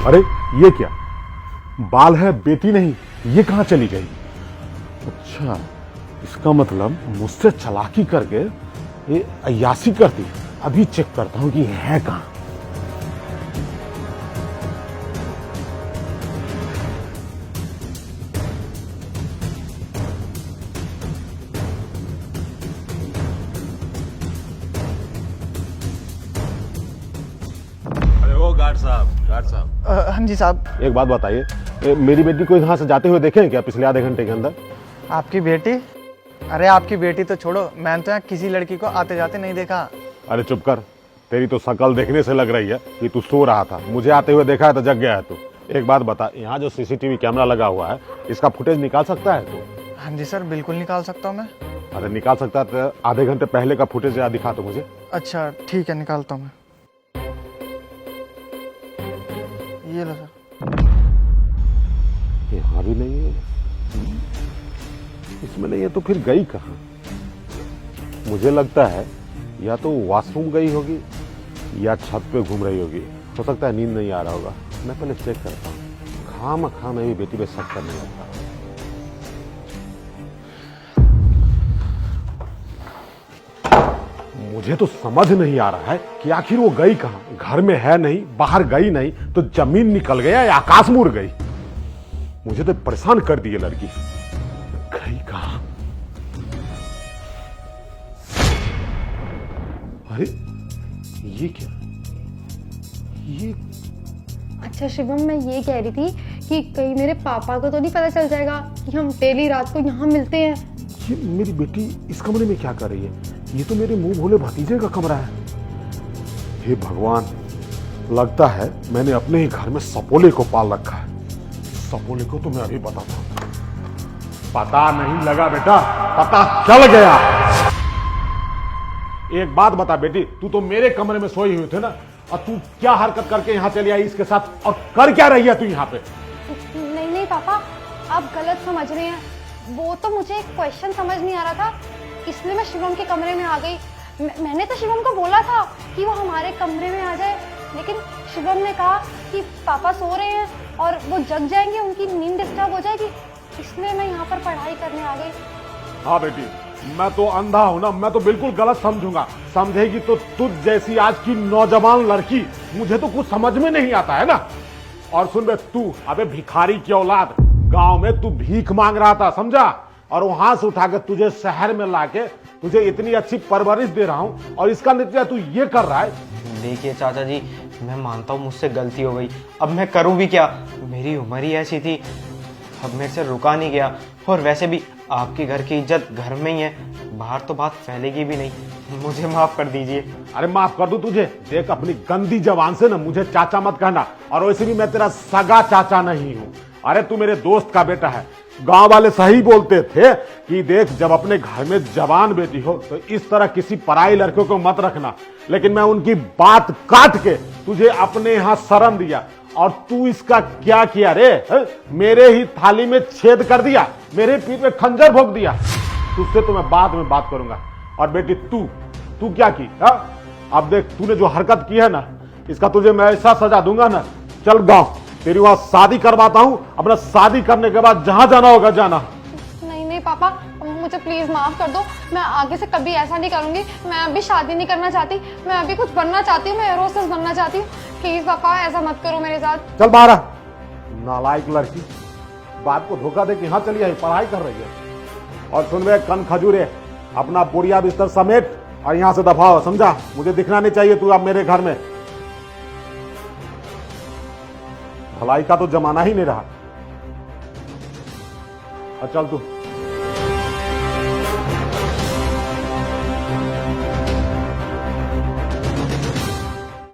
अरे ये क्या, बाल है बेटी नहीं, ये कहां चली गई? अच्छा, इसका मतलब मुझसे चालाकी करके ये अय्यासी करती। अभी चेक करता हूं कि है कहां। अरे वो गार्ड साहब हाँ जी साहब। एक बात बताइए, मेरी बेटी को यहां से जाते हुए देखे हैं क्या पिछले आधे घंटे के अंदर? आपकी बेटी? अरे आपकी बेटी तो छोड़ो, मैंने तो यहाँ किसी लड़की को आते जाते नहीं देखा। अरे चुप कर, तेरी तो शकल देखने से लग रही है कि तू सो रहा था। मुझे आते हुए देखा है तो जग गया है तू। एक बात बता, यहाँ जो सीसीटीवी कैमरा लगा हुआ है इसका फुटेज निकाल सकता है तू? हाँ जी सर, बिल्कुल निकाल सकता हूँ मैं। अरे निकाल सकता है तो आधे घंटे पहले का फुटेज या दिखा तो मुझे। अच्छा ठीक है, निकालता हूँ मैं। ये लो सर। यहाँ भी नहीं है, इसमें नहीं है तो फिर गई कहाँ? मुझे लगता है या तो वॉशरूम गई होगी या छत पे घूम रही होगी। हो सकता है नींद नहीं आ रहा होगा। मैं पहले चेक करता हूँ। खाम मेरी बेटी पे शक करने लगता। मुझे तो समझ नहीं आ रहा है कि आखिर वो गई कहाँ। घर में है नहीं, बाहर गई नहीं तो जमीन निकल गया या आकाश मुड़ गई। मुझे तो परेशान कर दी ये लड़की। गई कहाँ? अरे ये क्या? ये अच्छा शिवम, मैं ये कह रही थी कि कहीं मेरे पापा को तो नहीं पता चल जाएगा कि हम डेली रात को यहाँ मिलते हैं। ये मेरी बेटी इस कमरे में क्या कर रही है? ये तो मेरे मुंह भोले भतीजे का कमरा है। हे भगवान, लगता है मैंने अपने ही घर में सपोले को पाल रखा है। सपोले को तो मैं अभी बताता हूं। पता नहीं लगा बेटा, पता चल गया। एक बात बता बेटी, तू तो मेरे कमरे में सोई हुई थे ना, और तू क्या हरकत करके यहां चली आई इसके साथ, और कर क्या रही है तू यहां पे? नहीं पापा, आप गलत समझ रहे हैं। वो तो मुझे एक क्वेश्चन समझ नहीं आ रहा था, इसलिए मैं शिवम के कमरे में आ गई। मैंने तो शिवम को बोला था कि वो हमारे कमरे में आ जाए, लेकिन शिवम ने कहा कि पापा सो रहे हैं और वो जग जाएंगे, उनकी नींद डिस्टर्ब हो जाएगी, इसलिए मैं यहाँ पर पढ़ाई करने आ गई। हाँ बेटी, मैं तो अंधा हूं ना, मैं तो बिल्कुल गलत समझूंगा। समझेगी तो तुझ जैसी आज की नौजवान लड़की। मुझे तो कुछ समझ में नहीं आता है ना। और सुन बे, तू अबे भिखारी की औलाद, गांव में तू भीख मांग रहा था, समझा? और वहां से उठा के तुझे शहर में लाके तुझे इतनी अच्छी परवरिश दे रहा हूं, और इसका नतीजा तू ये कर रहा है। देखिए चाचा जी, मैं मानता हूँ मुझसे गलती हो गई। अब मैं करूँ भी क्या? मेरी उम्र ही ऐसी थी, अब मेरे से रुका नहीं गया। और वैसे भी आपके घर की इज्जत घर में ही है, बाहर तो बात फैलेगी भी नहीं। मुझे माफ कर दीजिए। अरे माफ कर दूं तुझे? देख, अपनी गंदी जबान से ना मुझे चाचा मत कहना, और वैसे भी मैं तेरा सगा चाचा नहीं हूं। अरे तू मेरे दोस्त का बेटा है। गांव वाले सही बोलते थे कि देख, जब अपने घर में जवान बेटी हो तो इस तरह किसी पराई लड़के को मत रखना। लेकिन मैं उनकी बात काट के तुझे अपने यहां शरण दिया, और तू इसका क्या किया रे? मेरे ही थाली में छेद कर दिया, मेरे पीठ में खंजर भोंक दिया। तुझसे तो मैं बाद में बात करूंगा। और बेटी तू क्या की? अब देख, तूने जो हरकत की है ना, इसका तुझे मैं ऐसा सजा दूंगा ना। चल गांव, तेरी वहां शादी करवाता हूं। अपना शादी करने के बाद जहां जाना होगा जाना। नहीं पापा, मुझे प्लीज माफ कर दो। मैं आगे से कभी ऐसा नहीं करूंगी। मैं अभी शादी नहीं करना चाहती, मैं अभी कुछ बनना चाहती हूँ, मैं एयर होस्टेस बनना चाहती हूँ। प्लीज पापा, ऐसा मत करो मेरे साथ। चल बाहर आ, नालायक लड़की। बाप को धोखा दे के यहां चली आई, पढ़ाई कर रही है। और सुन बे कन खजूरे, अपना बोरिया बिस्तर समेट और यहां से दफा हो, समझा? मुझे दिखना नहीं चाहिए तू अब मेरे घर में। भलाई का तो जमाना ही नहीं रहा। चल तू।